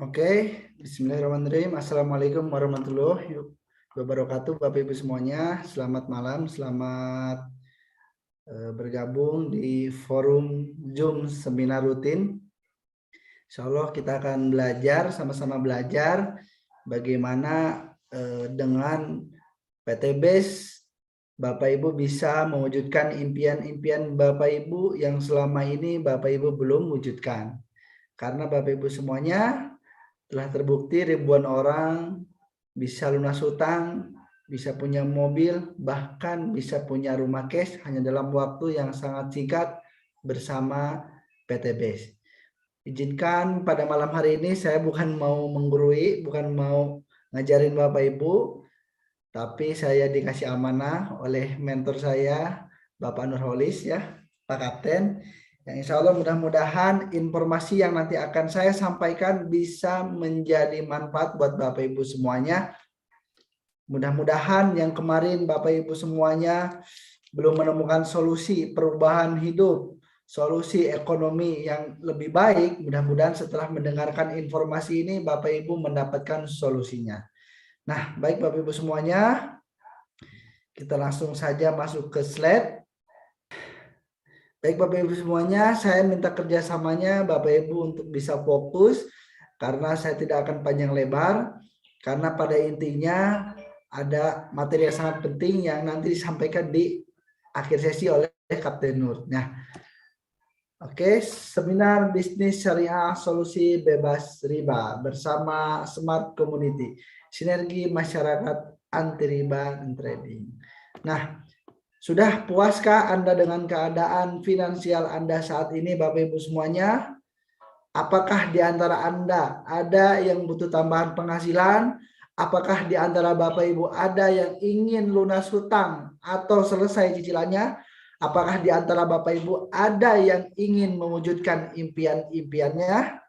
Oke, Bismillahirrahmanirrahim. Assalamualaikum warahmatullahi wabarakatuh, Bapak Ibu semuanya. Selamat malam, selamat bergabung di forum Zoom seminar rutin. Insya Allah kita akan belajar, sama-sama belajar bagaimana dengan PT BES Bapak Ibu bisa mewujudkan impian-impian Bapak Ibu yang selama ini Bapak Ibu belum wujudkan. Karena Bapak Ibu semuanya telah terbukti ribuan orang bisa lunas hutang, bisa punya mobil, bahkan bisa punya rumah cash hanya dalam waktu yang sangat singkat bersama PT BES. Izinkan pada malam hari ini saya bukan mau menggurui, bukan mau ngajarin Bapak Ibu, tapi saya dikasih amanah oleh mentor saya, Bapak Nurholis ya, Pak Kapten. Yang insya Allah mudah-mudahan informasi yang nanti akan saya sampaikan bisa menjadi manfaat buat Bapak Ibu semuanya. Mudah-mudahan yang kemarin Bapak Ibu semuanya belum menemukan solusi perubahan hidup, solusi ekonomi yang lebih baik, mudah-mudahan setelah mendengarkan informasi ini Bapak Ibu mendapatkan solusinya. Nah, baik Bapak Ibu semuanya, kita langsung saja masuk ke slide. Baik Bapak Ibu semuanya, saya minta kerjasamanya Bapak Ibu untuk bisa fokus karena saya tidak akan panjang lebar, karena pada intinya ada materi yang sangat penting yang nanti disampaikan di akhir sesi oleh Kapten Nur. Nah, oke, seminar bisnis syariah solusi bebas riba bersama Smart Community, sinergi masyarakat anti riba dan trading. Nah, sudah puaskah Anda dengan keadaan finansial Anda saat ini Bapak Ibu semuanya? Apakah di antara Anda ada yang butuh tambahan penghasilan? Apakah di antara Bapak Ibu ada yang ingin lunas hutang atau selesai cicilannya? Apakah di antara Bapak Ibu ada yang ingin mewujudkan impian-impiannya?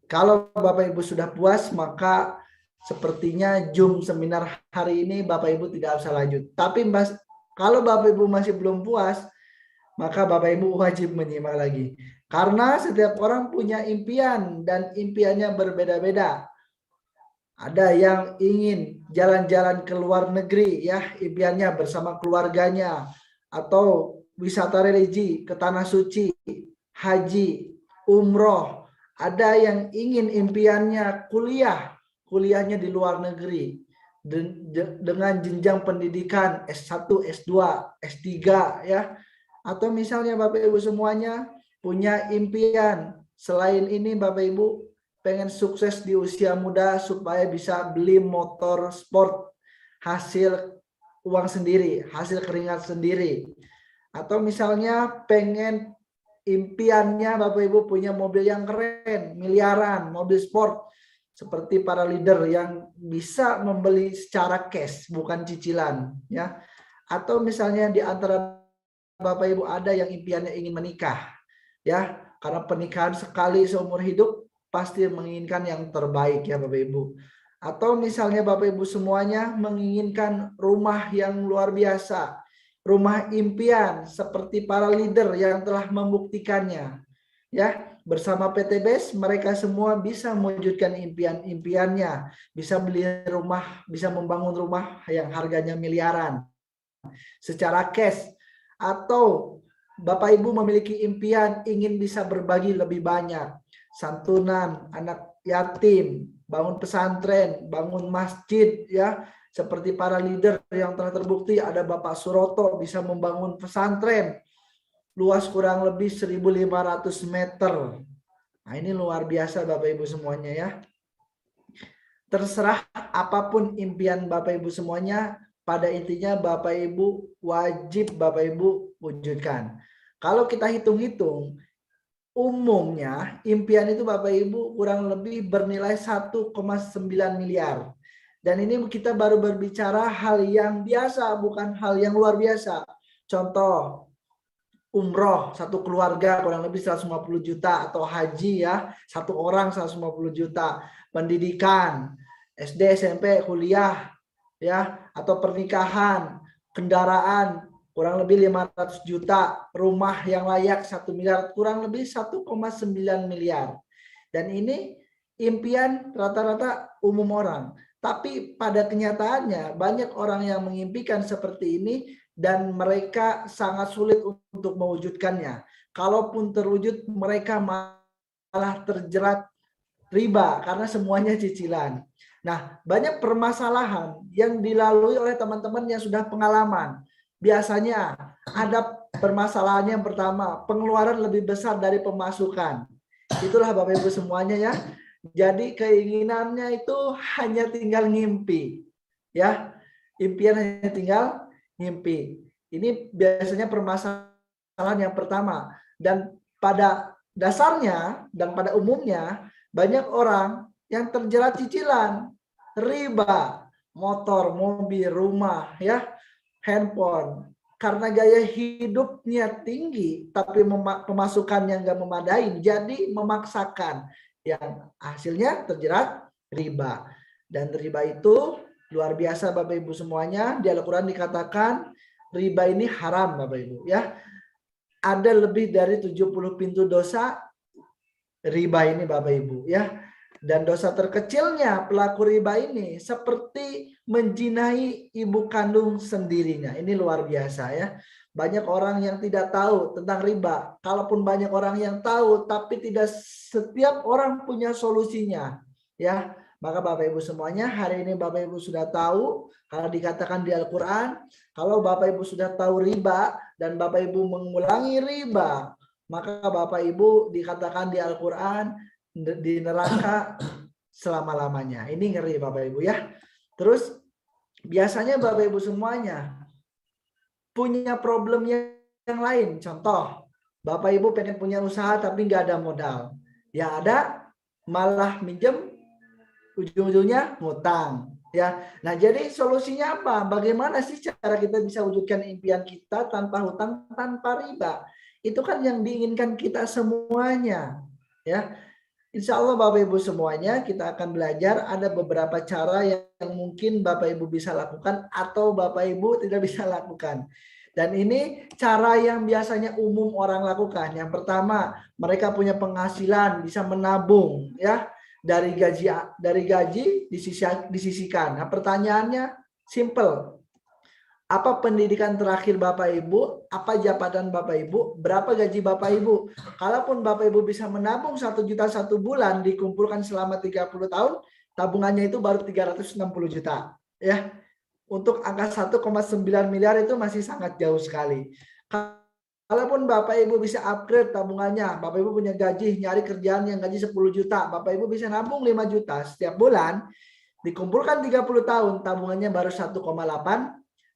Kalau Bapak Ibu sudah puas, maka sepertinya Zoom seminar hari ini Bapak Ibu tidak usah lanjut. Tapi kalau Bapak Ibu masih belum puas, maka Bapak Ibu wajib menyimak lagi. Karena setiap orang punya impian dan impiannya berbeda-beda. Ada yang ingin jalan-jalan ke luar negeri ya, impiannya bersama keluarganya, atau wisata religi ke tanah suci, haji, umroh. Ada yang ingin impiannya kuliahnya di luar negeri dengan jenjang pendidikan S1, S2, S3 ya. Atau misalnya Bapak Ibu semuanya punya impian selain ini Bapak Ibu pengen sukses di usia muda supaya bisa beli motor sport hasil uang sendiri, hasil keringat sendiri. Atau misalnya pengen impiannya Bapak Ibu punya mobil yang keren, miliaran, mobil sport seperti para leader yang bisa membeli secara cash bukan cicilan ya. Atau misalnya di antara Bapak Ibu ada yang impiannya ingin menikah ya, karena pernikahan sekali seumur hidup pasti menginginkan yang terbaik ya Bapak Ibu. Atau misalnya Bapak Ibu semuanya menginginkan rumah yang luar biasa, rumah impian seperti para leader yang telah membuktikannya ya. Bersama PT BES mereka semua bisa mewujudkan impian-impiannya, bisa beli rumah, bisa membangun rumah yang harganya miliaran secara cash. Atau Bapak Ibu memiliki impian ingin bisa berbagi lebih banyak, santunan anak yatim, bangun pesantren, bangun masjid ya, seperti para leader yang telah terbukti. Ada Bapak Suroto bisa membangun pesantren luas kurang lebih 1.500 meter. Nah, ini luar biasa Bapak Ibu semuanya ya. Terserah apapun impian Bapak Ibu semuanya, pada intinya Bapak Ibu wajib Bapak Ibu wujudkan. Kalau kita hitung-hitung, umumnya impian itu Bapak Ibu kurang lebih bernilai 1,9 miliar. Dan ini kita baru berbicara hal yang biasa, bukan hal yang luar biasa. Contoh, umroh satu keluarga kurang lebih 150 juta, atau haji ya, satu orang 150 juta. Pendidikan, SD, SMP, kuliah ya, atau pernikahan, kendaraan kurang lebih 500 juta, rumah yang layak 1 miliar, kurang lebih 1,9 miliar. Dan ini impian rata-rata umum orang. Tapi pada kenyataannya banyak orang yang mengimpikan seperti ini dan mereka sangat sulit untuk mewujudkannya. Kalaupun terwujud, mereka malah terjerat riba karena semuanya cicilan. Nah, banyak permasalahan yang dilalui oleh teman-teman yang sudah pengalaman. Biasanya ada permasalahan yang pertama, pengeluaran lebih besar dari pemasukan. Itulah Bapak Ibu semuanya ya. Jadi keinginannya itu hanya tinggal ngimpi. Ya, impian hanya tinggal ngimpi. Ini biasanya permasalahan yang pertama. Dan pada dasarnya dan pada umumnya banyak orang yang terjerat cicilan, riba, motor, mobil, rumah, ya, handphone. Karena gaya hidupnya tinggi, tapi pemasukannya nggak memadai, jadi memaksakan. Yang hasilnya terjerat riba. Dan riba itu luar biasa Bapak Ibu semuanya. Di Al-Quran dikatakan riba ini haram Bapak Ibu. Ya, ada lebih dari 70 pintu dosa riba ini Bapak Ibu ya. Dan dosa terkecilnya pelaku riba ini seperti menjinai ibu kandung sendirinya. Ini luar biasa ya. Banyak orang yang tidak tahu tentang riba. Kalaupun banyak orang yang tahu, tapi tidak setiap orang punya solusinya. Ya, maka Bapak Ibu semuanya hari ini Bapak Ibu sudah tahu. Kalau dikatakan di Al-Quran, kalau Bapak Ibu sudah tahu riba dan Bapak Ibu mengulangi riba, maka Bapak Ibu dikatakan di Al-Quran di neraka selama-lamanya. Ini ngeri Bapak Ibu ya. Terus biasanya Bapak Ibu semuanya punya problem yang lain. Contoh, Bapak Ibu pengen punya usaha tapi nggak ada modal. Ya ada malah minjem, ujung-ujungnya ngutang. Ya, nah jadi solusinya apa? Bagaimana sih cara kita bisa wujudkan impian kita tanpa hutang, tanpa riba? Itu kan yang diinginkan kita semuanya. Ya, Insya Allah Bapak Ibu semuanya kita akan belajar ada beberapa cara yang mungkin Bapak Ibu bisa lakukan atau Bapak Ibu tidak bisa lakukan. Dan ini cara yang biasanya umum orang lakukan. Yang pertama, mereka punya penghasilan, bisa menabung ya. Dari gaji disisihkan. Nah, pertanyaannya simple. Apa pendidikan terakhir Bapak Ibu? Apa jabatan Bapak Ibu? Berapa gaji Bapak Ibu? Kalaupun Bapak Ibu bisa menabung 1 juta 1 bulan dikumpulkan selama 30 tahun, tabungannya itu baru 360 juta. Ya. Untuk angka 1,9 miliar itu masih sangat jauh sekali. Kalaupun Bapak Ibu bisa upgrade tabungannya, Bapak Ibu punya gaji, nyari kerjaan yang gaji 10 juta, Bapak Ibu bisa nabung 5 juta setiap bulan, dikumpulkan 30 tahun, tabungannya baru 1,8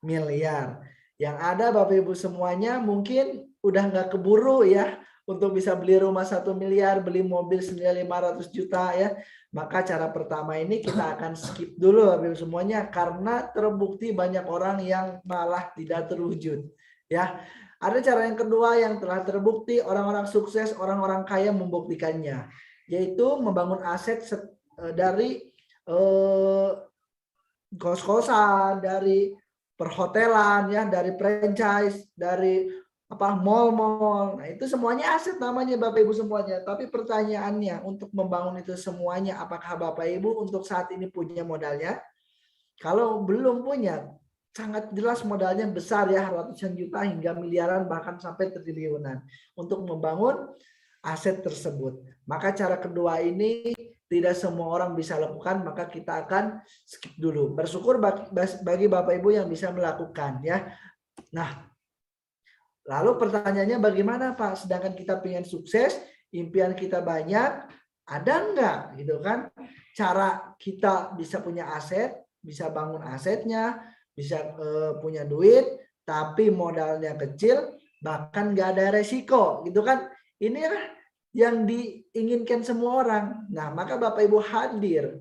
miliar. Yang ada Bapak Ibu semuanya mungkin udah nggak keburu ya untuk bisa beli rumah 1 miliar, beli mobil senilai 500 juta ya. Maka cara pertama ini kita akan skip dulu Bapak Ibu semuanya karena terbukti banyak orang yang malah tidak terwujud ya. Ada cara yang kedua yang telah terbukti orang-orang sukses, orang-orang kaya membuktikannya, yaitu membangun aset dari kos-kosan, dari perhotelan ya, dari franchise, dari mall-mall. Nah, itu semuanya aset namanya Bapak Ibu semuanya. Tapi pertanyaannya untuk membangun itu semuanya, apakah Bapak Ibu untuk saat ini punya modalnya? Kalau belum punya, sangat jelas modalnya besar ya, ratusan juta hingga miliaran bahkan sampai triliunan untuk membangun aset tersebut. Maka cara kedua ini tidak semua orang bisa lakukan, maka kita akan skip dulu. Bersyukur bagi Bapak Ibu yang bisa melakukan ya. Nah, lalu pertanyaannya bagaimana Pak? Sedangkan kita pengen sukses, impian kita banyak, ada enggak gitu kan? Cara kita bisa punya aset, bisa bangun asetnya, bisa punya duit, tapi modalnya kecil, bahkan nggak ada resiko gitu kan? Ini yang diinginkan semua orang. Nah, maka Bapak Ibu hadir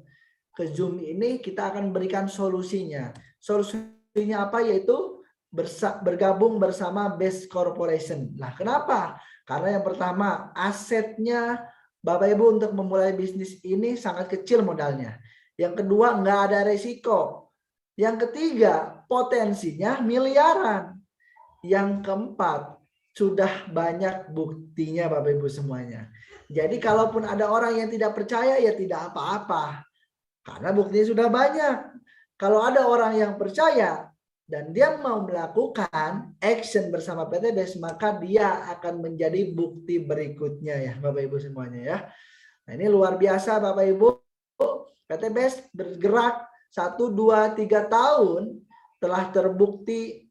ke Zoom ini, kita akan berikan solusinya. Solusinya apa? Yaitu bergabung bersama Best Corporation. Nah, kenapa? Karena yang pertama, asetnya Bapak Ibu untuk memulai bisnis ini sangat kecil modalnya. Yang kedua, nggak ada resiko. Yang ketiga, potensinya miliaran. Yang keempat, sudah banyak buktinya Bapak Ibu semuanya. Jadi kalaupun ada orang yang tidak percaya ya tidak apa-apa. Karena buktinya sudah banyak. Kalau ada orang yang percaya dan dia mau melakukan action bersama PTBS, maka dia akan menjadi bukti berikutnya ya Bapak Ibu semuanya ya. Nah ini luar biasa Bapak Ibu. PTBS bergerak 1, 2, 3 tahun telah terbukti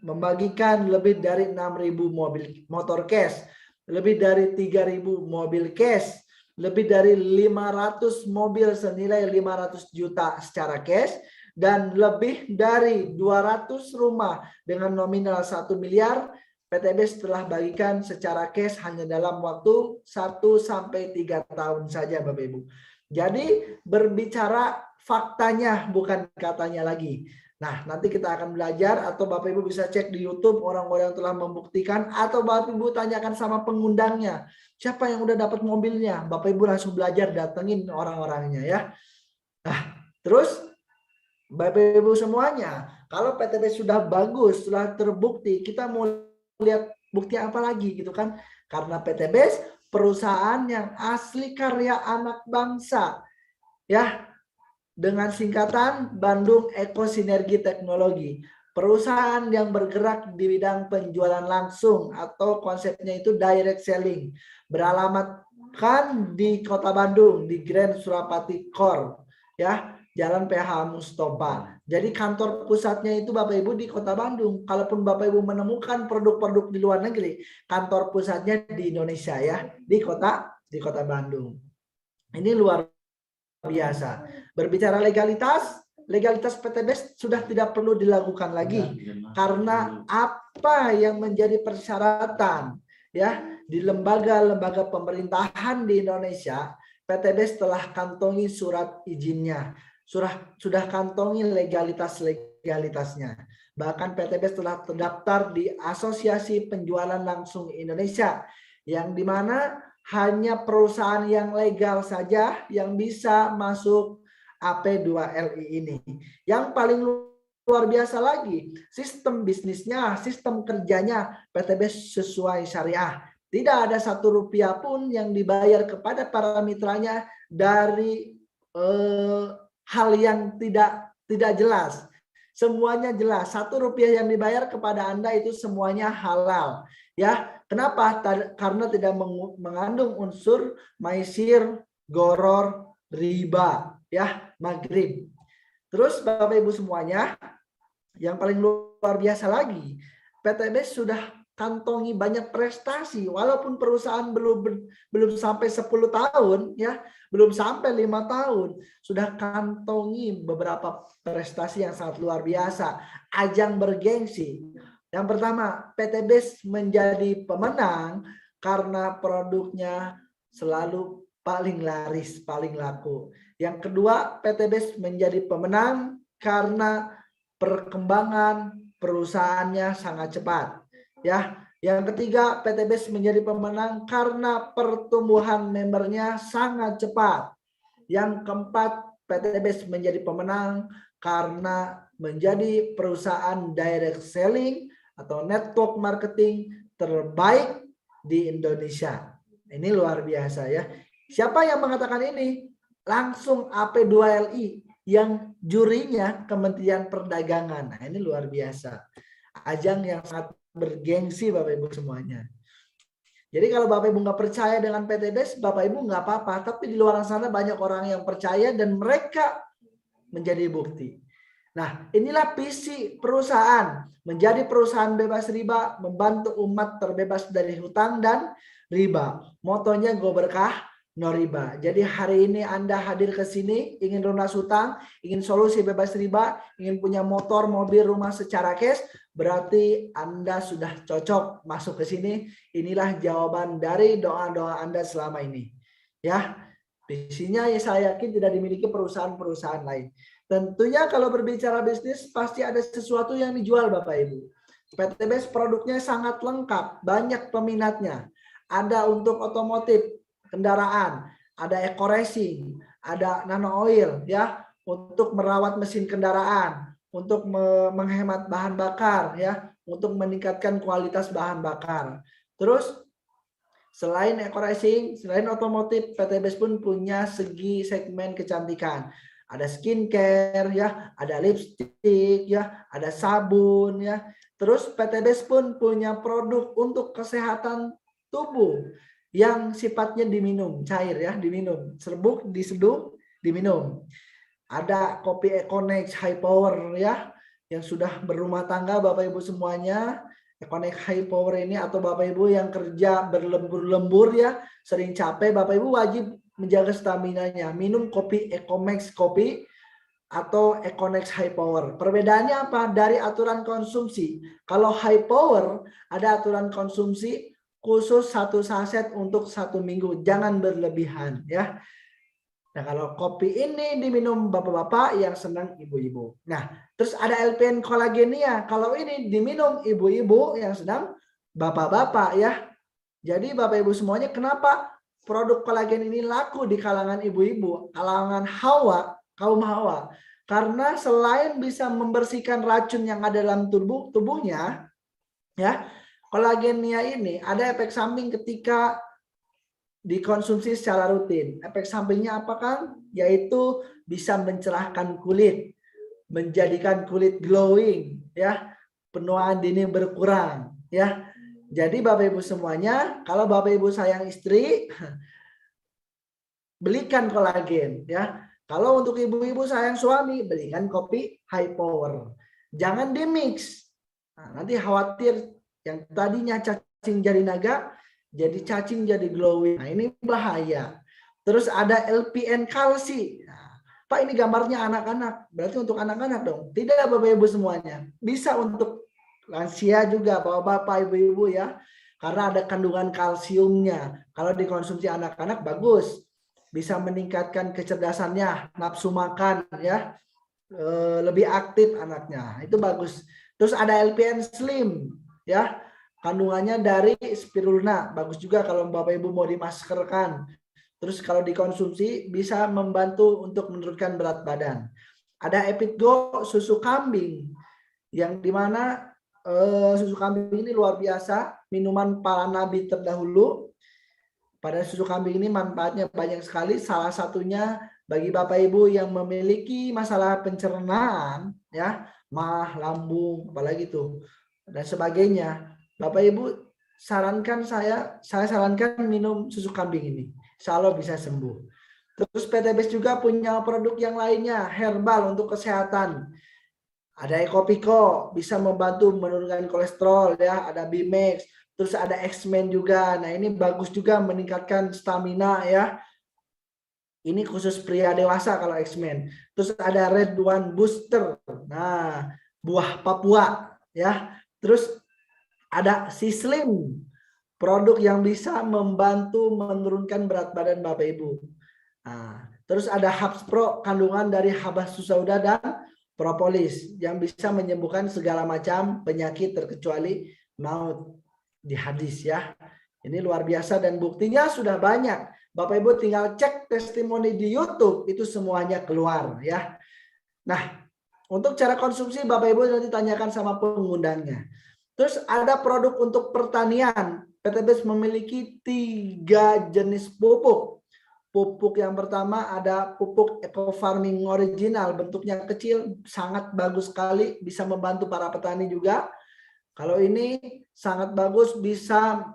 membagikan lebih dari 6.000 motor cash, lebih dari 3.000 mobil cash, lebih dari 500 mobil senilai 500 juta secara cash, dan lebih dari 200 rumah dengan nominal 1 miliar PTBS telah bagikan secara cash hanya dalam waktu 1 sampai 3 tahun saja Bapak Ibu. Jadi berbicara faktanya bukan katanya lagi. Nah, nanti kita akan belajar atau Bapak Ibu bisa cek di YouTube orang-orang yang telah membuktikan atau Bapak Ibu tanyakan sama pengundangnya. Siapa yang udah dapat mobilnya? Bapak Ibu langsung belajar datengin orang-orangnya ya. Nah, terus Bapak Ibu semuanya, kalau PTBS sudah bagus, sudah terbukti, kita mau lihat bukti apa lagi gitu kan? Karena PTBS perusahaan yang asli karya anak bangsa. Ya, dengan singkatan Bandung Ekosinergi Teknologi, perusahaan yang bergerak di bidang penjualan langsung atau konsepnya itu direct selling, beralamatkan di Kota Bandung di Grand Surapati Core, ya, Jalan PH Mustofa. Jadi kantor pusatnya itu Bapak Ibu di Kota Bandung. Kalaupun Bapak Ibu menemukan produk-produk di luar negeri, kantor pusatnya di Indonesia ya, di Kota Bandung. Ini luar biasa. Berbicara legalitas PTBS sudah tidak perlu dilakukan lagi karena apa yang menjadi persyaratan ya di lembaga-lembaga pemerintahan di Indonesia, PTBS telah kantongi surat izinnya, sudah kantongi legalitasnya. Bahkan PTBS telah terdaftar di Asosiasi Penjualan Langsung Indonesia yang dimana hanya perusahaan yang legal saja yang bisa masuk AP2LI ini. Yang paling luar biasa lagi, sistem bisnisnya, sistem kerjanya PTBS sesuai syariah. Tidak ada 1 rupiah pun yang dibayar kepada para mitranya dari hal yang tidak jelas. Semuanya jelas. 1 rupiah yang dibayar kepada Anda itu semuanya halal. Ya, kenapa? Karena tidak mengandung unsur maisir, goror, riba, ya, maghrib. Terus Bapak Ibu semuanya, yang paling luar biasa lagi, PTBS sudah kantongi banyak prestasi walaupun perusahaan belum sampai 10 tahun ya, belum sampai 5 tahun sudah kantongi beberapa prestasi yang sangat luar biasa, ajang bergengsi. Yang pertama, PTBS menjadi pemenang karena produknya selalu paling laris, paling laku. Yang kedua, PTBS menjadi pemenang karena perkembangan perusahaannya sangat cepat. Ya, yang ketiga, PTBS menjadi pemenang karena pertumbuhan membernya sangat cepat. Yang keempat, PTBS menjadi pemenang karena menjadi perusahaan direct selling atau network marketing terbaik di Indonesia. Ini luar biasa ya. Siapa yang mengatakan ini? Langsung AP2LI yang jurinya Kementerian Perdagangan. Nah, ini luar biasa. Ajang yang sangat bergengsi Bapak Ibu semuanya. Jadi kalau Bapak Ibu nggak percaya dengan PTBS, Bapak Ibu nggak apa-apa. Tapi di luar sana banyak orang yang percaya dan mereka menjadi bukti. Nah, inilah visi perusahaan, menjadi perusahaan bebas riba, membantu umat terbebas dari hutang dan riba. Motonya go berkah, no riba. Jadi hari ini Anda hadir ke sini, ingin lunas hutang, ingin solusi bebas riba, ingin punya motor, mobil, rumah secara cash, berarti Anda sudah cocok masuk ke sini. Inilah jawaban dari doa-doa Anda selama ini. Ya, visinya ya saya yakin tidak dimiliki perusahaan-perusahaan lain. Tentunya kalau berbicara bisnis pasti ada sesuatu yang dijual Bapak Ibu. PTBS produknya sangat lengkap, banyak peminatnya. Ada untuk otomotif, kendaraan, ada eco racing, ada nano oil ya, untuk merawat mesin kendaraan, untuk menghemat bahan bakar ya, untuk meningkatkan kualitas bahan bakar. Terus selain eco racing, selain otomotif, PT BES pun punya segi segmen kecantikan. Ada skincare ya, ada lipstick ya, ada sabun ya. Terus PT BES pun punya produk untuk kesehatan tubuh yang sifatnya diminum, cair ya, diminum, serbuk, diseduh, diminum. Ada kopi Econex High Power ya, yang sudah berumah tangga Bapak Ibu semuanya. Econex High Power ini atau Bapak Ibu yang kerja berlembur-lembur ya, sering capek, Bapak Ibu wajib menjaga stamina-nya. Minum kopi Econex kopi atau Econex High Power. Perbedaannya apa? Dari aturan konsumsi. Kalau High Power ada aturan konsumsi khusus 1 saset untuk 1 minggu. Jangan berlebihan ya. Nah, kalau kopi ini diminum bapak-bapak yang senang ibu-ibu. Nah, terus ada LPN kolagenia. Kalau ini diminum ibu-ibu yang sedang bapak-bapak ya. Jadi Bapak Ibu semuanya, kenapa produk kolagen ini laku di kalangan ibu-ibu, kalangan Hawa, kaum Hawa? Karena selain bisa membersihkan racun yang ada dalam tubuhnya, ya, kolagenia ini ada efek samping ketika dikonsumsi secara rutin. Efek sampingnya apa kan? Yaitu bisa mencerahkan kulit, menjadikan kulit glowing, ya, penuaan dini berkurang, ya. Jadi Bapak Ibu semuanya, kalau Bapak Ibu sayang istri, belikan kolagen, ya. Kalau untuk ibu-ibu sayang suami, belikan kopi High Power. Jangan dimix. Nah, nanti khawatir yang tadinya cacing jadi naga, jadi cacing jadi glowing. Nah, ini bahaya. Terus ada LPN kalsi. Nah, Pak, ini gambarnya anak-anak. Berarti untuk anak-anak dong. Tidak Bapak Ibu semuanya. Bisa untuk lansia juga, bapak-bapak, ibu-ibu ya. Karena ada kandungan kalsiumnya. Kalau dikonsumsi anak-anak bagus. Bisa meningkatkan kecerdasannya, nafsu makan ya. Lebih aktif anaknya. Itu bagus. Terus ada LPN Slim ya. Kandungannya dari spirulina. Bagus juga kalau Bapak Ibu mau dimaskerkan. Terus kalau dikonsumsi bisa membantu untuk menurunkan berat badan. Ada Epitgo susu kambing yang dimana susu kambing ini luar biasa, minuman para nabi terdahulu. Pada susu kambing ini manfaatnya banyak sekali. Salah satunya bagi Bapak Ibu yang memiliki masalah pencernaan, ya, mah, lambung, apalagi itu dan sebagainya. Bapak Ibu sarankan saya sarankan minum susu kambing ini. Insya Allah bisa sembuh. Terus PT BES juga punya produk yang lainnya, herbal untuk kesehatan. Ada Ecopiko, bisa membantu menurunkan kolesterol ya, ada Bimex, terus ada X-Men juga. Nah, ini bagus juga meningkatkan stamina ya. Ini khusus pria dewasa kalau X-Men. Terus ada Red One Booster. Nah, buah Papua ya. Terus ada Sislim, produk yang bisa membantu menurunkan berat badan Bapak Ibu. Nah, terus ada Habs Pro, kandungan dari habas sauda dan propolis yang bisa menyembuhkan segala macam penyakit terkecuali maut di hadis ya. Ini luar biasa dan buktinya sudah banyak. Bapak Ibu tinggal cek testimoni di YouTube, itu semuanya keluar ya. Nah, untuk cara konsumsi Bapak Ibu nanti tanyakan sama pengundangnya. Terus ada produk untuk pertanian. PT BES memiliki 3 jenis pupuk. Pupuk yang pertama ada pupuk eco farming original, bentuknya kecil, sangat bagus sekali, bisa membantu para petani juga. Kalau ini sangat bagus, bisa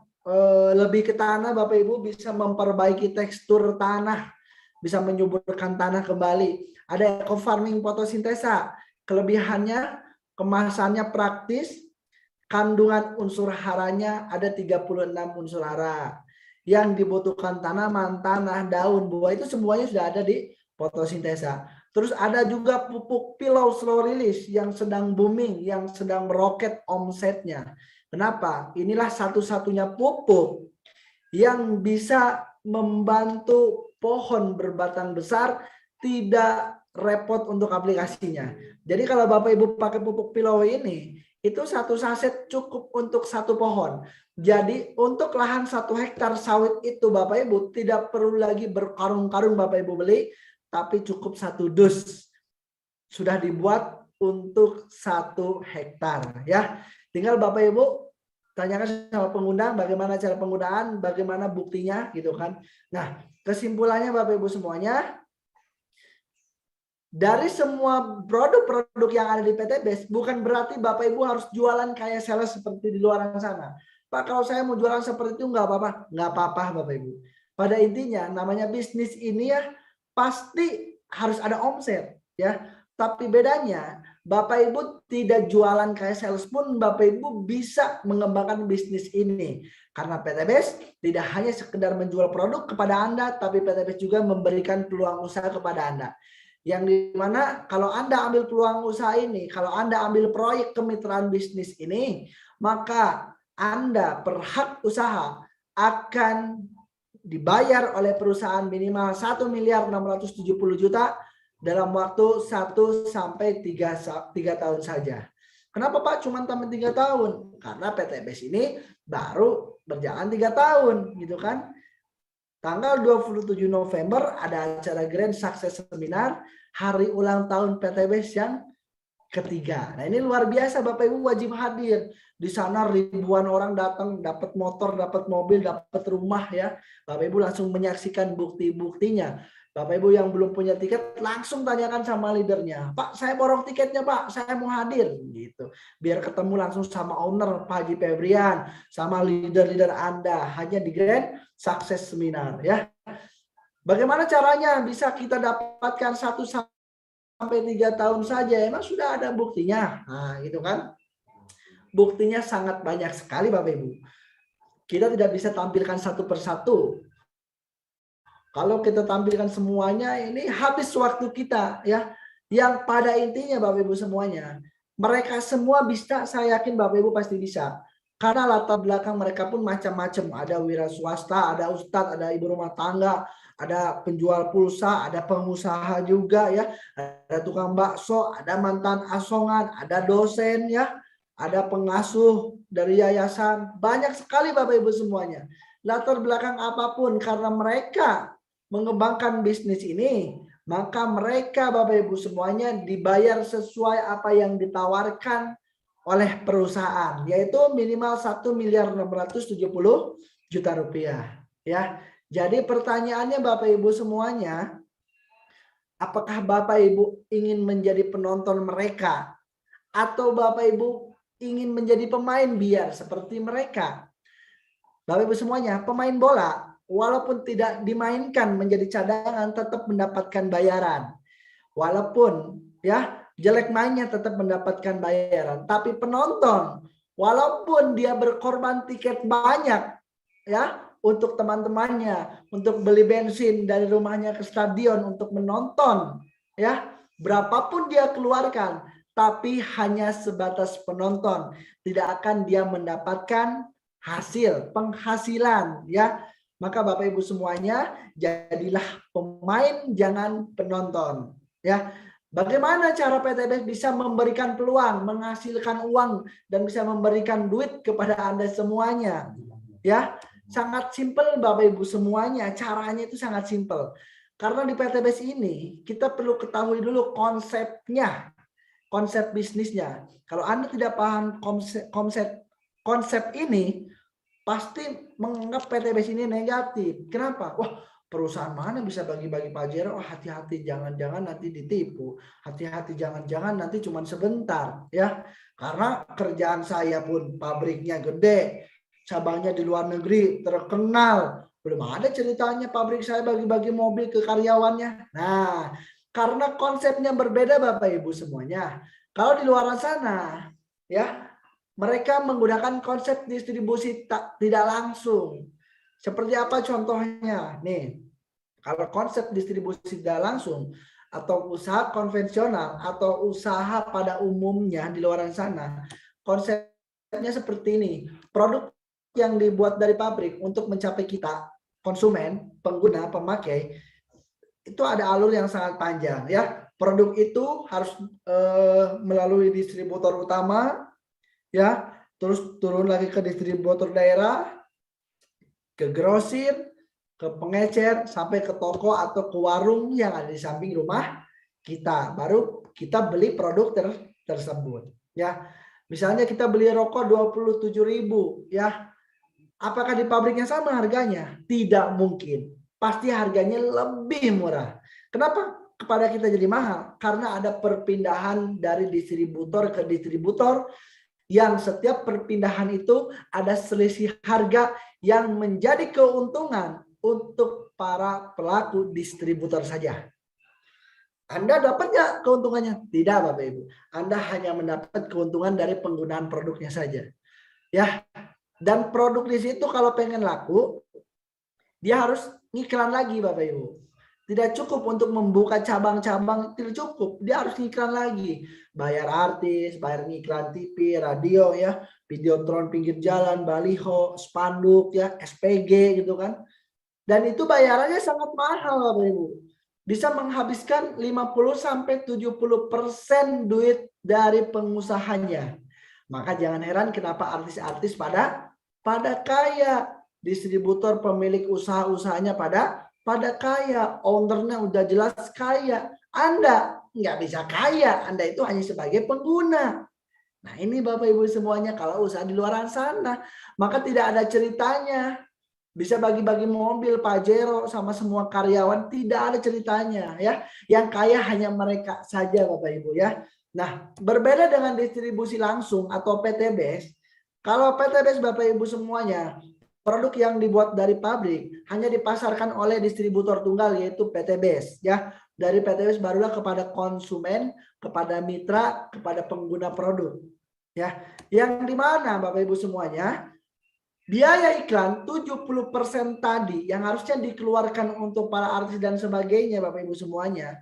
lebih ke tanah Bapak Ibu, bisa memperbaiki tekstur tanah, bisa menyuburkan tanah kembali. Ada eco farming fotosintesa, kelebihannya kemasannya praktis, kandungan unsur haranya ada 36 unsur hara. Yang dibutuhkan tanaman, tanah, daun, buah itu semuanya sudah ada di fotosintesa. Terus ada juga pupuk pilau slow release yang sedang booming, yang sedang meroket omsetnya. Kenapa? Inilah satu-satunya pupuk yang bisa membantu pohon berbatang besar tidak repot untuk aplikasinya. Jadi kalau Bapak Ibu pakai pupuk pilau ini, itu 1 saset cukup untuk 1 pohon. Jadi untuk lahan 1 hektar sawit itu Bapak Ibu tidak perlu lagi berkarung-karung Bapak Ibu beli, tapi cukup 1 dus. Sudah dibuat untuk 1 hektar ya. Tinggal Bapak Ibu tanyakan sama pengundang bagaimana cara penggunaan, bagaimana buktinya gitu kan. Nah, kesimpulannya Bapak Ibu semuanya, dari semua produk-produk yang ada di PTBes bukan berarti Bapak Ibu harus jualan kayak sales seperti di luar sana. Pak, kalau saya mau jualan seperti itu nggak apa-apa, nggak apa-apa Bapak Ibu. Pada intinya namanya bisnis ini ya pasti harus ada omset ya. Tapi bedanya Bapak Ibu tidak jualan kayak sales pun Bapak Ibu bisa mengembangkan bisnis ini. Karena PTBes tidak hanya sekedar menjual produk kepada Anda, tapi PTBes juga memberikan peluang usaha kepada Anda. Yang dimana kalau Anda ambil peluang usaha ini, kalau Anda ambil proyek kemitraan bisnis ini, maka Anda per hak usaha akan dibayar oleh perusahaan minimal 1.670.000.000 dalam waktu 1 sampai 3 tahun saja. Kenapa Pak cuma sampai 3 tahun? Karena PTBes ini baru berjalan 3 tahun gitu kan. Tanggal 27 November ada acara Grand Success Seminar hari ulang tahun PTBes yang ketiga. Nah, ini luar biasa Bapak Ibu wajib hadir. Di sana ribuan orang datang, dapat motor, dapat mobil, dapat rumah ya. Bapak Ibu langsung menyaksikan bukti-buktinya. Bapak Ibu yang belum punya tiket langsung tanyakan sama leadernya. Pak, saya borong tiketnya Pak, saya mau hadir gitu. Biar ketemu langsung sama owner Pak Haji Febrian, sama leader-leader Anda hanya di Grand Success Seminar ya. Bagaimana caranya bisa kita dapatkan 1 sampai 3 tahun saja? Emang sudah ada buktinya. Nah, gitu kan. Buktinya sangat banyak sekali Bapak Ibu. Kita tidak bisa tampilkan satu persatu. Kalau kita tampilkan semuanya ini habis waktu kita ya. Yang pada intinya Bapak Ibu semuanya, mereka semua bisa, saya yakin Bapak Ibu pasti bisa. Karena latar belakang mereka pun macam-macam. Ada wira swasta, ada ustadz, ada ibu rumah tangga, ada penjual pulsa, ada pengusaha juga ya. Ada tukang bakso, ada mantan asongan, ada dosen ya. Ada pengasuh dari yayasan. Banyak sekali Bapak Ibu semuanya. Latar belakang apapun karena mereka mengembangkan bisnis ini, maka mereka Bapak Ibu semuanya dibayar sesuai apa yang ditawarkan oleh perusahaan, yaitu minimal 1.670.000.000 rupiah ya. Jadi pertanyaannya Bapak Ibu semuanya, apakah Bapak Ibu ingin menjadi penonton mereka atau Bapak Ibu ingin menjadi pemain biar seperti mereka? Bapak Ibu semuanya, pemain bola walaupun tidak dimainkan menjadi cadangan tetap mendapatkan bayaran. Walaupun ya jelek mainnya tetap mendapatkan bayaran. Tapi penonton walaupun dia berkorban tiket banyak ya untuk teman-temannya, untuk beli bensin dari rumahnya ke stadion untuk menonton ya, berapapun dia keluarkan tapi hanya sebatas penonton, tidak akan dia mendapatkan hasil penghasilan ya. Maka Bapak Ibu semuanya jadilah pemain jangan penonton ya. Bagaimana cara PTBes bisa memberikan peluang, menghasilkan uang dan bisa memberikan duit kepada Anda semuanya ya. Sangat simpel Bapak Ibu semuanya, caranya itu sangat simpel. Karena di PTBes ini kita perlu ketahui dulu konsepnya, konsep bisnisnya. Kalau Anda tidak paham konsep ini, pasti menganggap PTBes ini negatif. Kenapa? Wah, perusahaan mana bisa bagi-bagi pajero? Oh, hati-hati, jangan-jangan nanti ditipu. Hati-hati, jangan-jangan nanti cuma sebentar, ya. Karena kerjaan saya pun pabriknya gede, cabangnya di luar negeri, terkenal. Belum ada ceritanya pabrik saya bagi-bagi mobil ke karyawannya. Nah, karena konsepnya berbeda Bapak Ibu semuanya. Kalau di luar sana, ya, mereka menggunakan konsep distribusi tidak langsung. Seperti apa contohnya? Nih, kalau konsep distribusi tidak langsung atau usaha konvensional atau usaha pada umumnya di luar sana, konsepnya seperti ini. Produk yang dibuat dari pabrik untuk mencapai kita, konsumen, pengguna, pemakai, itu ada alur yang sangat panjang ya. Produk itu harus melalui distributor utama, ya, terus turun lagi ke distributor daerah, ke grosir, ke pengecer, sampai ke toko atau ke warung yang ada di samping rumah kita. Baru kita beli produk tersebut ya. Misalnya kita beli rokok 27.000 ya. Apakah di pabriknya sama harganya? Tidak mungkin. Pasti harganya lebih murah. Kenapa kepada kita jadi mahal? Karena ada perpindahan dari distributor ke distributor yang setiap perpindahan itu ada selisih harga yang menjadi keuntungan untuk para pelaku distributor saja. Anda dapat nggak keuntungannya? Tidak, Bapak Ibu. Anda hanya mendapat keuntungan dari penggunaan produknya saja. Ya, dan produk di situ kalau pengen laku, dia harus ngiklan lagi, Bapak Ibu. Tidak cukup untuk membuka cabang-cabang, tidak cukup. Dia harus ngiklan lagi. Bayar artis, bayar ngiklan TV, radio ya, videotron pinggir jalan, baliho, spanduk ya, SPG gitu kan. Dan itu bayarannya sangat mahal, Bapak Ibu. Bisa menghabiskan 50-70% duit dari pengusahanya. Maka jangan heran kenapa artis-artis pada kaya, distributor pemilik usaha-usahanya pada kaya, ownernya udah jelas kaya. Anda nggak bisa kaya, Anda itu hanya sebagai pengguna. Nah ini Bapak Ibu semuanya kalau usaha di luar sana, maka tidak ada ceritanya. Bisa bagi-bagi mobil Pajero sama semua karyawan, tidak ada ceritanya ya. Yang kaya hanya mereka saja Bapak Ibu ya. Nah, berbeda dengan distribusi langsung atau PTBS. Kalau PTBS Bapak Ibu semuanya, produk yang dibuat dari pabrik hanya dipasarkan oleh distributor tunggal yaitu PTBS ya. Dari PTBS barulah kepada konsumen, kepada mitra, kepada pengguna produk. Ya, yang di mana Bapak Ibu semuanya? Biaya iklan 70% tadi yang harusnya dikeluarkan untuk para artis dan sebagainya Bapak Ibu semuanya.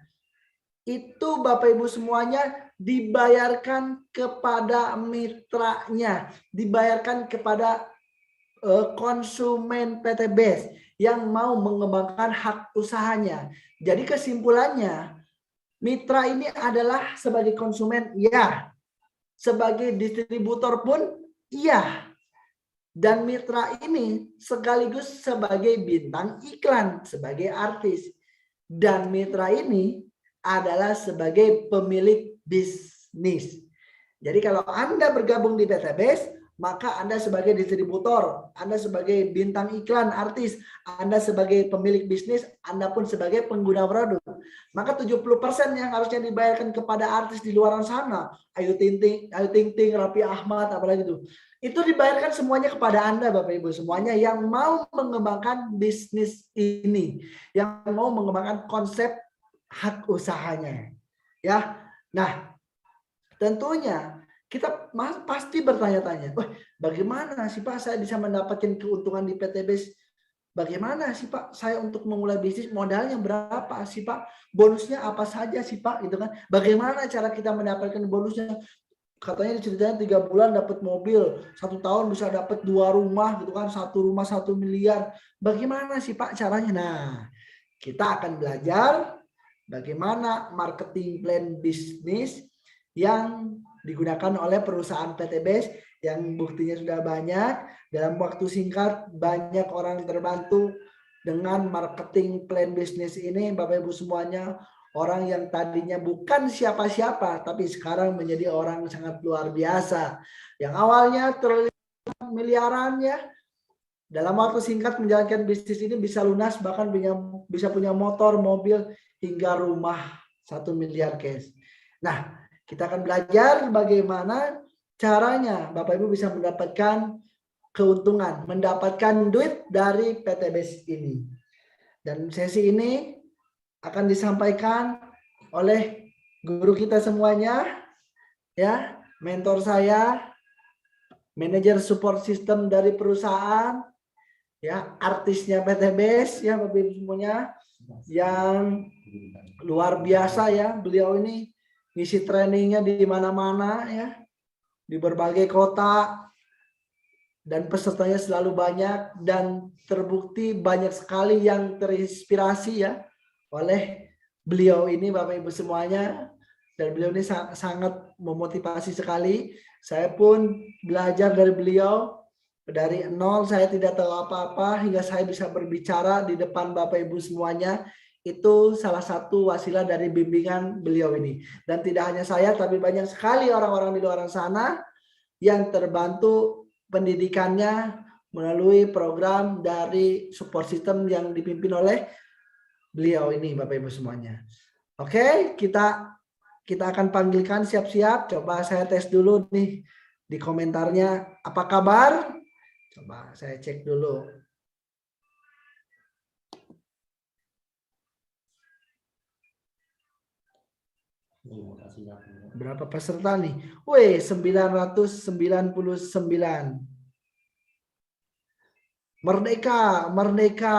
Itu Bapak Ibu semuanya dibayarkan kepada mitranya, dibayarkan kepada konsumen PTBS yang mau mengembangkan hak usahanya. Jadi kesimpulannya, mitra ini adalah sebagai konsumen, ya. Sebagai distributor pun, iya. Dan mitra ini sekaligus sebagai bintang iklan, sebagai artis. Dan mitra ini adalah sebagai pemilik bisnis. Jadi kalau Anda bergabung di PTBS, maka Anda sebagai distributor, Anda sebagai bintang iklan, artis, Anda sebagai pemilik bisnis, Anda pun sebagai pengguna produk. Maka 70% yang harusnya dibayarkan kepada artis di luar sana, Ayu Ting Ting, Raffi Ahmad, apalagi itu dibayarkan semuanya kepada Anda Bapak Ibu semuanya yang mau mengembangkan bisnis ini, yang mau mengembangkan konsep hak usahanya. Ya. Nah, tentunya kita pasti bertanya-tanya, bagaimana sih Pak saya bisa mendapatkan keuntungan di PTBS? Bagaimana sih Pak saya untuk memulai bisnis, modalnya berapa sih Pak? Bonusnya apa saja sih Pak? Gitu kan? Bagaimana cara kita mendapatkan bonusnya? Katanya ceritanya 3 bulan dapat mobil, 1 tahun bisa dapat 2 rumah gitu kan, 1 rumah 1 miliar. Bagaimana sih Pak caranya? Nah, kita akan belajar bagaimana marketing plan bisnis yang digunakan oleh perusahaan PTBS yang buktinya sudah banyak. Dalam waktu singkat banyak orang terbantu dengan marketing plan bisnis ini Bapak Ibu semuanya. Orang yang tadinya bukan siapa-siapa, tapi sekarang menjadi orang sangat luar biasa. Yang awalnya terlihat miliaran ya, dalam waktu singkat menjalankan bisnis ini bisa lunas, bahkan bisa punya motor, mobil, hingga rumah 1 miliar cash. Nah, kita akan belajar bagaimana caranya Bapak Ibu bisa mendapatkan keuntungan, mendapatkan duit dari PTBS ini. Dan sesi ini akan disampaikan oleh guru kita semuanya, ya, mentor saya, manajer support system dari perusahaan, ya, artisnya PTBS, ya, Bapak Ibu semuanya, yang luar biasa ya. Beliau ini ngisi trainingnya di mana-mana ya, di berbagai kota, dan pesertanya selalu banyak dan terbukti banyak sekali yang terinspirasi ya oleh beliau ini Bapak Ibu semuanya, dan beliau ini sangat memotivasi sekali. Saya pun belajar dari beliau, dari nol saya tidak tahu apa-apa hingga saya bisa berbicara di depan Bapak Ibu semuanya. Itu salah satu wasilah dari bimbingan beliau ini. Dan tidak hanya saya tapi banyak sekali orang-orang di luar sana yang terbantu pendidikannya melalui program dari support system yang dipimpin oleh beliau ini, Bapak Ibu semuanya. Oke, kita akan panggilkan, siap-siap. Coba saya tes dulu nih di komentarnya, apa kabar? Coba saya cek dulu. Berapa peserta nih? Wih, 999. Merdeka, merdeka.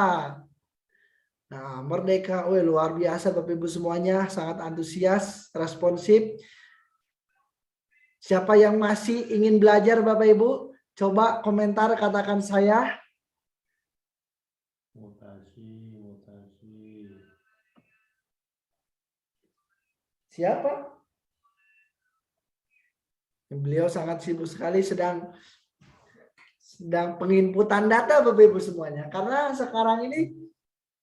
Nah, merdeka, wih, luar biasa Bapak Ibu semuanya, sangat antusias, responsif. Siapa yang masih ingin belajar Bapak Ibu? Coba komentar, katakan saya. Mutasi. Siapa? Beliau sangat sibuk sekali sedang penginputan data Bapak Ibu semuanya. Karena sekarang ini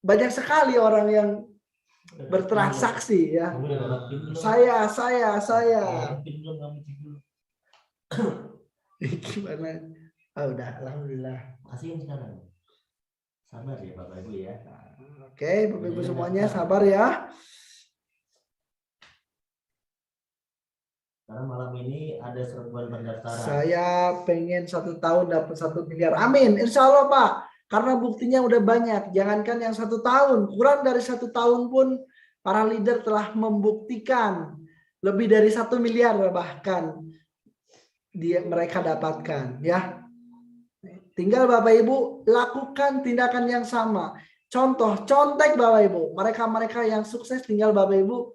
banyak sekali orang yang bertransaksi ya. Saya. Gimana? Oh, udah, alhamdulillah. Kasihin sekarang. Sabar ya Bapak Ibu ya. Oke, Bapak Ibu semuanya sabar ya. Karena malam ini ada serbuan pendaftaran. Saya pengen 1 tahun dapat 1 miliar. Amin. Insya Allah Pak. Karena buktinya udah banyak. Jangankan yang 1 tahun, kurang dari 1 tahun pun para leader telah membuktikan lebih dari 1 miliar bahkan mereka dapatkan ya. Tinggal Bapak Ibu lakukan tindakan yang sama. Contoh, contek Bapak Ibu. Mereka yang sukses tinggal Bapak Ibu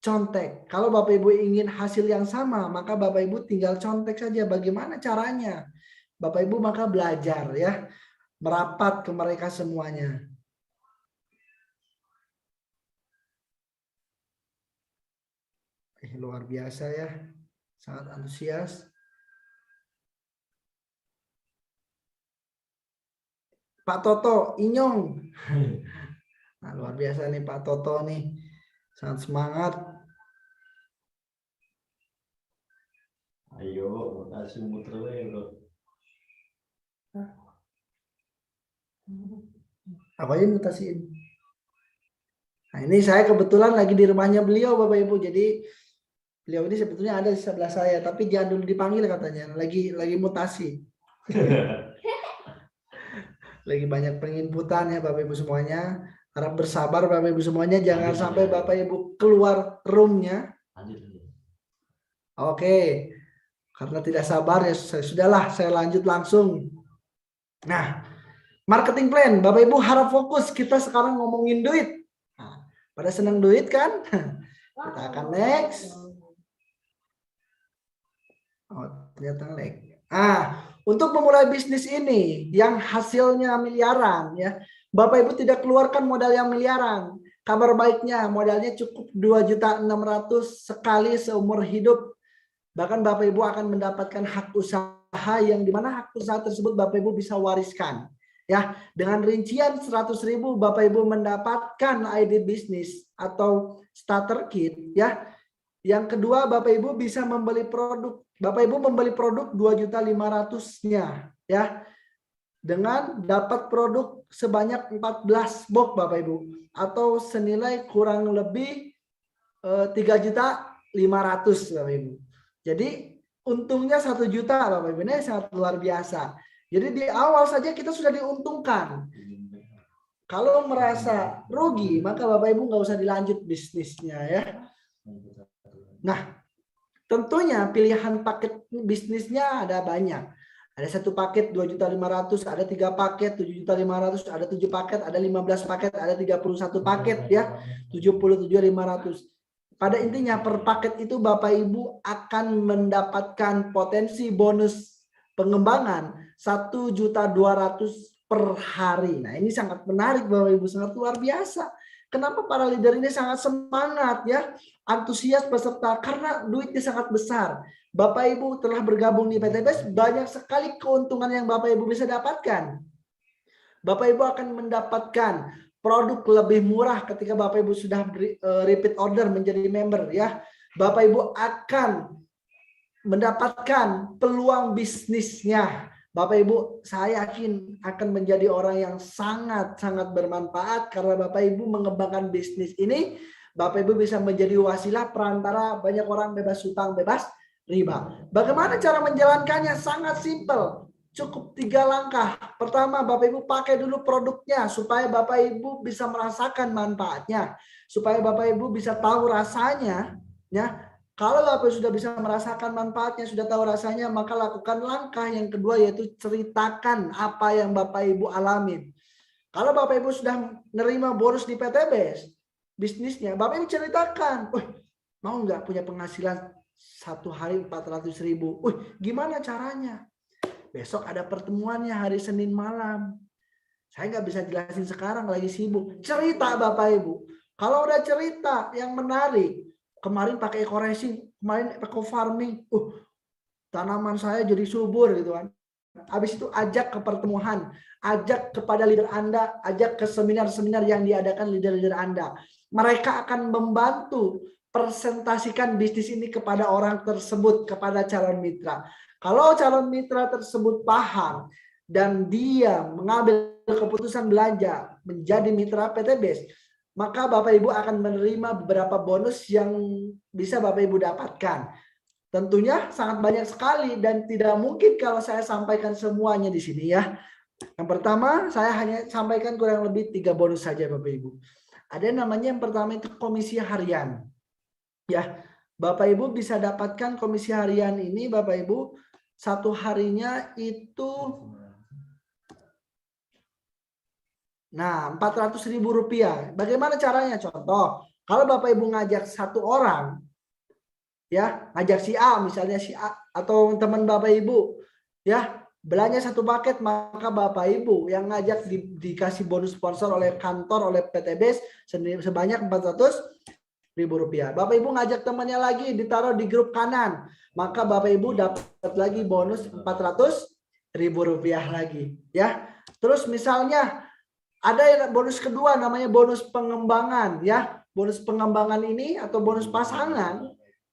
contek. Kalau Bapak Ibu ingin hasil yang sama, maka Bapak Ibu tinggal contek saja. Bagaimana caranya? Bapak Ibu maka belajar ya. Merapat ke mereka semuanya. Luar biasa ya. Sangat antusias. Pak Toto, Inyong. Nah, luar biasa nih Pak Toto nih. Sangat semangat. Ayo, mutasi muter bro. Apa yang mutasiin? Nah, ini saya kebetulan lagi di rumahnya beliau Bapak Ibu. Jadi beliau ini sebetulnya ada di sebelah saya, tapi jangan dulu dipanggil katanya. Lagi mutasi. Lagi banyak penginputan ya Bapak Ibu semuanya. Harap bersabar Bapak Ibu semuanya. Jangan sampai Bapak Ibu keluar roomnya. Oke. Karena tidak sabar ya sudahlah saya lanjut langsung. Nah, marketing plan. Bapak Ibu harap fokus. Kita sekarang ngomongin duit. Nah, pada senang duit kan? Kita akan next. Oh, ternyata lag. Untuk memulai bisnis ini yang hasilnya miliaran ya, Bapak Ibu tidak keluarkan modal yang miliaran. Kabar baiknya modalnya cukup 2.600.000 sekali seumur hidup. Bahkan Bapak Ibu akan mendapatkan hak usaha yang dimana hak usaha tersebut Bapak Ibu bisa wariskan. Ya, dengan rincian 100.000 Bapak Ibu mendapatkan ID bisnis atau starter kit ya. Yang kedua Bapak Ibu bisa membeli produk. Bapak Ibu membeli produk 2.500.000-nya ya. Dengan dapat produk sebanyak 14 box Bapak Ibu atau senilai kurang lebih 3.500.000 Bapak Ibu. Jadi untungnya 1 juta Bapak Ibu, ini sangat luar biasa. Jadi di awal saja kita sudah diuntungkan. Kalau merasa rugi, maka Bapak Ibu nggak usah dilanjut bisnisnya ya. Nah, tentunya pilihan paket bisnisnya ada banyak. Ada 1 paket 2.500.000, ada 3 paket 7.500.000, ada 7 paket, ada 15 paket, ada 31 paket ya, 77.500. Pada intinya per paket itu Bapak Ibu akan mendapatkan potensi bonus pengembangan 1.200.000 per hari. Nah, ini sangat menarik Bapak Ibu, sangat luar biasa. Kenapa para leader ini sangat semangat ya, antusias peserta karena duitnya sangat besar. Bapak Ibu telah bergabung di PTBS, banyak sekali keuntungan yang Bapak Ibu bisa dapatkan. Bapak Ibu akan mendapatkan produk lebih murah ketika Bapak Ibu sudah repeat order menjadi member ya. Bapak Ibu akan mendapatkan peluang bisnisnya, Bapak Ibu, saya yakin akan menjadi orang yang sangat-sangat bermanfaat karena Bapak Ibu mengembangkan bisnis ini. Bapak Ibu bisa menjadi wasilah perantara banyak orang bebas hutang, bebas riba. Bagaimana cara menjalankannya? Sangat simpel. Cukup 3 langkah. Pertama, Bapak Ibu pakai dulu produknya supaya Bapak Ibu bisa merasakan manfaatnya. Supaya Bapak Ibu bisa tahu rasanya, ya. Kalau Bapak sudah bisa merasakan manfaatnya, sudah tahu rasanya, maka lakukan langkah yang kedua, yaitu ceritakan apa yang Bapak Ibu alamin. Kalau Bapak Ibu sudah menerima bonus di PTBS, bisnisnya, Bapak Ibu ceritakan, mau nggak punya penghasilan 1 hari 400.000? Gimana caranya? Besok ada pertemuannya hari Senin malam. Saya nggak bisa jelasin sekarang, lagi sibuk. Cerita Bapak Ibu. Kalau udah cerita yang menarik, kemarin pakai eco racing, kemarin eco farming, tanaman saya jadi subur gitu kan. Habis itu ajak ke pertemuan, ajak kepada leader Anda, ajak ke seminar-seminar yang diadakan leader-leader Anda. Mereka akan membantu presentasikan bisnis ini kepada orang tersebut, kepada calon mitra. Kalau calon mitra tersebut paham dan dia mengambil keputusan belanja menjadi mitra PTBS, maka Bapak Ibu akan menerima beberapa bonus yang bisa Bapak Ibu dapatkan. Tentunya sangat banyak sekali dan tidak mungkin kalau saya sampaikan semuanya di sini ya. Yang pertama, saya hanya sampaikan kurang lebih 3 bonus saja Bapak Ibu. Ada namanya yang pertama itu komisi harian. Ya, Bapak Ibu bisa dapatkan komisi harian ini Bapak Ibu, satu harinya itu Rp400.000. Bagaimana caranya? Contoh, kalau Bapak Ibu ngajak 1 orang, ya, ngajak si A misalnya, si A atau teman Bapak Ibu, ya, belanja 1 paket, maka Bapak Ibu yang ngajak dikasih bonus sponsor oleh kantor, oleh PTBS sebanyak Rp400.000. Bapak Ibu ngajak temannya lagi, ditaruh di grup kanan, maka Bapak Ibu dapat lagi bonus Rp400.000 lagi, ya. Terus misalnya ada bonus kedua namanya bonus pengembangan, ya. Bonus pengembangan ini atau bonus pasangan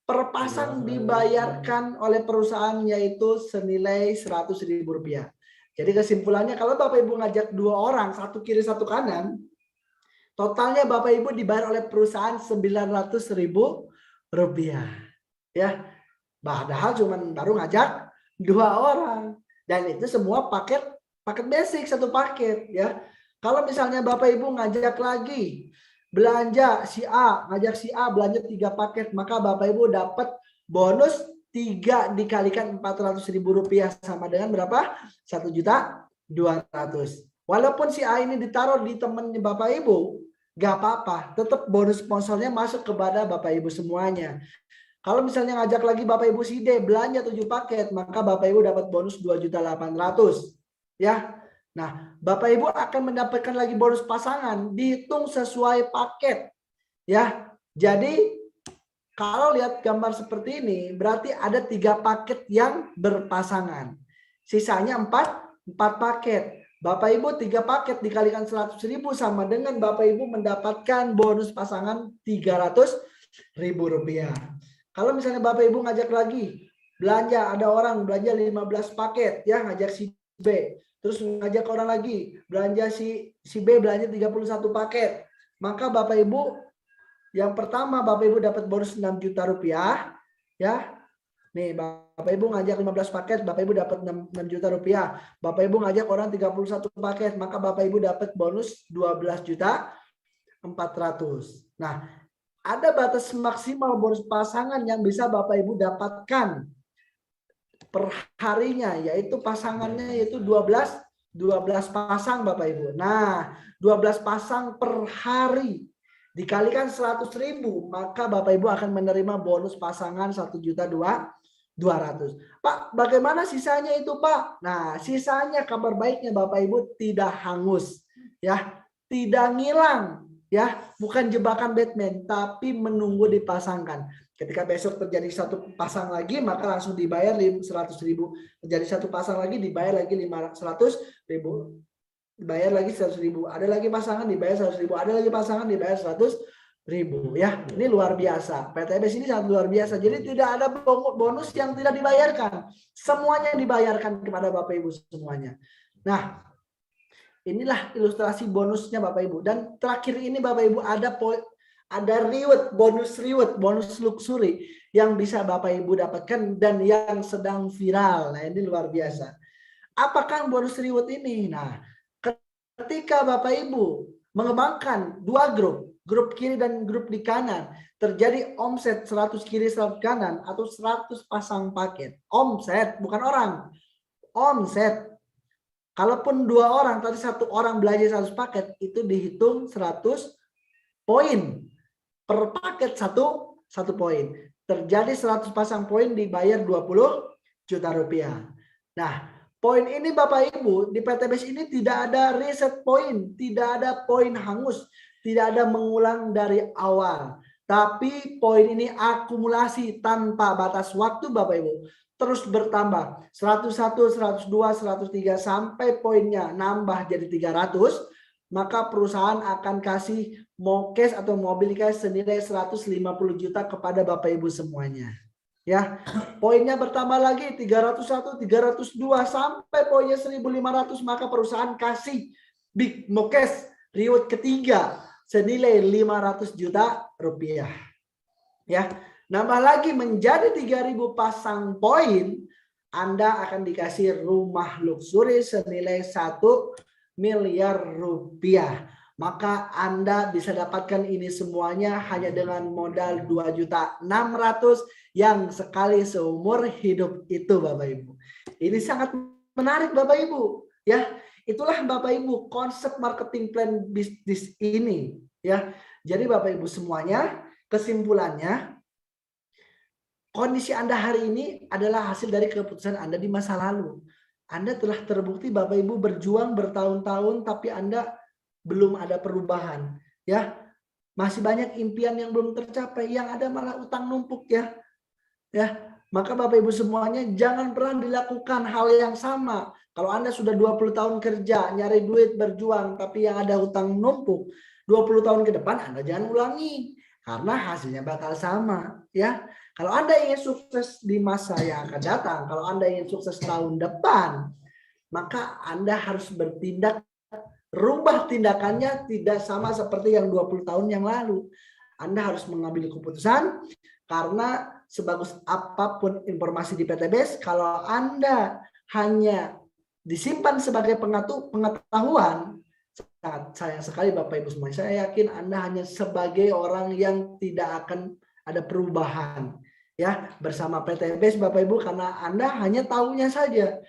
per pasang dibayarkan oleh perusahaan yaitu senilai Rp100.000. Jadi kesimpulannya kalau Bapak Ibu ngajak 2 orang, 1 kiri 1 kanan, totalnya Bapak Ibu dibayar oleh perusahaan Rp900.000. Ya, padahal cuman baru ngajak 2 orang dan itu semua paket basic, 1 paket ya. Kalau misalnya Bapak Ibu ngajak lagi belanja si A, ngajak si A belanja 3 paket, maka Bapak Ibu dapat bonus 3 dikalikan Rp400.000 sama dengan berapa? 1.200.000. Walaupun si A ini ditaruh di temannya Bapak Ibu, gak apa-apa, tetap bonus sponsornya masuk kepada Bapak Ibu semuanya. Kalau misalnya ngajak lagi Bapak Ibu si D belanja 7 paket, maka Bapak Ibu dapat bonus 2.800.000. Ya. Nah, Bapak Ibu akan mendapatkan lagi bonus pasangan dihitung sesuai paket. Ya. Jadi kalau lihat gambar seperti ini berarti ada 3 paket yang berpasangan. Sisanya 4 paket. Bapak Ibu 3 paket dikalikan 100.000 sama dengan Bapak Ibu mendapatkan bonus pasangan Rp300.000. Kalau misalnya Bapak Ibu ngajak lagi belanja, ada orang belanja 15 paket ya, ngajak si B. Terus ngajak orang lagi belanja si B belanja 31 paket. Maka Bapak Ibu yang pertama Bapak Ibu dapat bonus Rp6 juta ya. Nih Bapak Ibu ngajak 15 paket, Bapak Ibu dapat 6 juta rupiah. Bapak Ibu ngajak orang 31 paket, maka Bapak Ibu dapat bonus 12.400.000. Nah, ada batas maksimal bonus pasangan yang bisa Bapak Ibu dapatkan per harinya, yaitu pasangannya yaitu 12 pasang Bapak Ibu. Nah, 12 pasang per hari dikalikan 100.000, maka Bapak Ibu akan menerima bonus pasangan 1.200.000. Pak, bagaimana sisanya itu, Pak? Nah, sisanya kabar baiknya Bapak Ibu tidak hangus, ya, tidak ngilang, ya, bukan jebakan Batman, tapi menunggu dipasangkan. Ketika besok terjadi 1 pasang lagi, maka langsung dibayar 100.000. Terjadi 1 pasang lagi, dibayar lagi 100.000. Dibayar lagi 100.000. Ada lagi pasangan dibayar 100.000. Ada lagi pasangan dibayar 100.000. ya. Ini luar biasa. PTBS ini sangat luar biasa. Jadi tidak ada bonus yang tidak dibayarkan. Semuanya dibayarkan kepada Bapak Ibu semuanya. Nah, inilah ilustrasi bonusnya Bapak Ibu. Dan terakhir ini Bapak Ibu ada reward, bonus luxury yang bisa Bapak Ibu dapatkan dan yang sedang viral. Nah, ini luar biasa. Apakah bonus reward ini? Nah, ketika Bapak Ibu mengembangkan dua grup kiri dan grup di kanan, terjadi omset 100 kiri 100 kanan atau 100 pasang paket. Omset, bukan orang. Omset. Kalaupun dua orang, tadi satu orang belanja 100 paket, itu dihitung 100 poin. Per paket satu poin. Terjadi 100 pasang poin dibayar 20 juta rupiah. Nah, poin ini Bapak Ibu, di PTBS ini tidak ada reset poin, tidak ada poin hangus, tidak ada mengulang dari awal. Tapi poin ini akumulasi tanpa batas waktu Bapak Ibu. Terus bertambah 101, 102, 103 sampai poinnya nambah jadi 300, maka perusahaan akan kasih cash atau mobil cash senilai 150 juta kepada Bapak Ibu semuanya. Ya, poinnya bertambah lagi 301, 302 sampai poinnya 1.500, maka perusahaan kasih big cash reward ketiga senilai 500 juta rupiah. Ya, nambah lagi menjadi 3.000 pasang poin, Anda akan dikasih rumah luxury senilai 1 miliar rupiah. Maka Anda bisa dapatkan ini semuanya hanya dengan modal 2.600.000 yang sekali seumur hidup itu Bapak Ibu. Ini sangat menarik Bapak Ibu. Ya, itulah Bapak Ibu konsep marketing plan bisnis ini. Ya, jadi Bapak Ibu semuanya, kesimpulannya, kondisi Anda hari ini adalah hasil dari keputusan Anda di masa lalu. Anda telah terbukti Bapak Ibu berjuang bertahun-tahun tapi Anda belum ada perubahan, ya. Masih banyak impian yang belum tercapai, yang ada malah utang numpuk ya. Ya, maka Bapak Ibu semuanya jangan pernah dilakukan hal yang sama. Kalau Anda sudah 20 tahun kerja, nyari duit, berjuang tapi yang ada utang numpuk, 20 tahun ke depan Anda jangan ulangi karena hasilnya bakal sama, ya. Kalau Anda ingin sukses di masa yang akan datang, kalau Anda ingin sukses tahun depan, maka Anda harus bertindak, rubah tindakannya tidak sama seperti yang 20 tahun yang lalu. Anda harus mengambil keputusan karena sebagus apapun informasi di PTBS, kalau Anda hanya disimpan sebagai pengetahuan, sangat sayang sekali Bapak Ibu semuanya. Saya yakin Anda hanya sebagai orang yang tidak akan ada perubahan ya bersama PTBS Bapak Ibu, karena Anda hanya tahunya saja.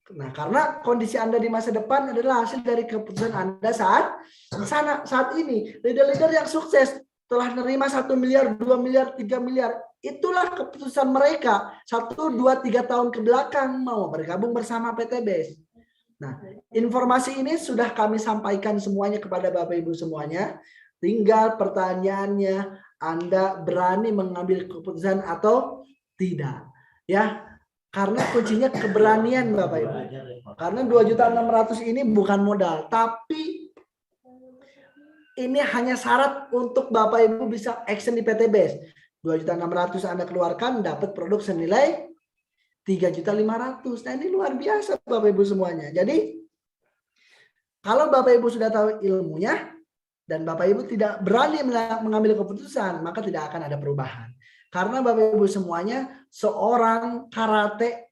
Nah, karena kondisi Anda di masa depan adalah hasil dari keputusan Anda saat ini. Leader-leader yang sukses telah menerima 1 miliar, 2 miliar, 3 miliar. Itulah keputusan mereka 1, 2, 3 tahun ke belakang mau bergabung bersama PTBS. Nah, informasi ini sudah kami sampaikan semuanya kepada Bapak Ibu semuanya. Tinggal pertanyaannya, Anda berani mengambil keputusan atau tidak? Ya. Karena kuncinya keberanian Bapak Ibu. Karena 2.600.000 ini bukan modal, tapi ini hanya syarat untuk Bapak Ibu bisa action di PTBS. 2.600.000 Anda keluarkan dapat produk senilai 3.500.000. Nah, ini luar biasa Bapak Ibu semuanya. Jadi kalau Bapak Ibu sudah tahu ilmunya dan Bapak Ibu tidak berani mengambil keputusan, maka tidak akan ada perubahan. Karena Bapak Ibu semuanya seorang karate,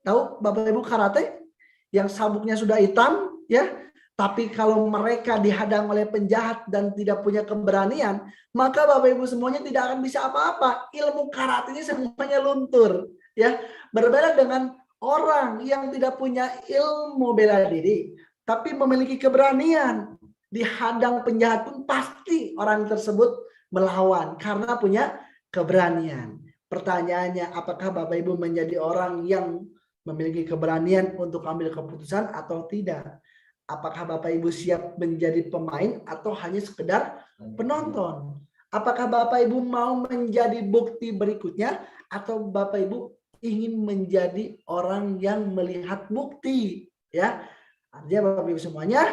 tahu Bapak Ibu karate yang sabuknya sudah hitam ya, tapi kalau mereka dihadang oleh penjahat dan tidak punya keberanian, maka Bapak Ibu semuanya tidak akan bisa apa-apa. Ilmu karatenya semuanya luntur ya. Berbeda dengan orang yang tidak punya ilmu bela diri tapi memiliki keberanian, dihadang penjahat pun pasti orang tersebut melawan karena punya keberanian. Pertanyaannya, apakah Bapak Ibu menjadi orang yang memiliki keberanian untuk ambil keputusan atau tidak? Apakah Bapak Ibu siap menjadi pemain atau hanya sekedar penonton? Apakah Bapak Ibu mau menjadi bukti berikutnya atau Bapak Ibu ingin menjadi orang yang melihat bukti? Ya, artinya Bapak Ibu semuanya,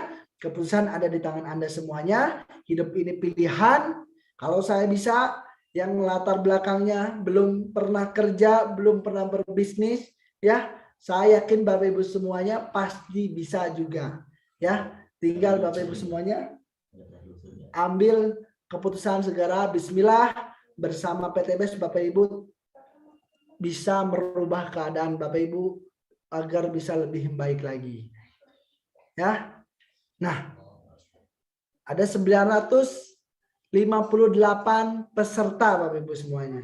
Keputusan ada di tangan Anda semuanya. Hidup ini pilihan. Kalau saya bisa, yang latar belakangnya belum pernah kerja, belum pernah berbisnis, ya, saya yakin Bapak Ibu semuanya pasti bisa juga. Ya, tinggal Bapak Ibu semuanya ambil keputusan segera. Bismillah, bersama PTBS Bapak Ibu bisa merubah keadaan Bapak Ibu agar bisa lebih baik lagi. Ya. Nah, ada 958 peserta Bapak Ibu semuanya.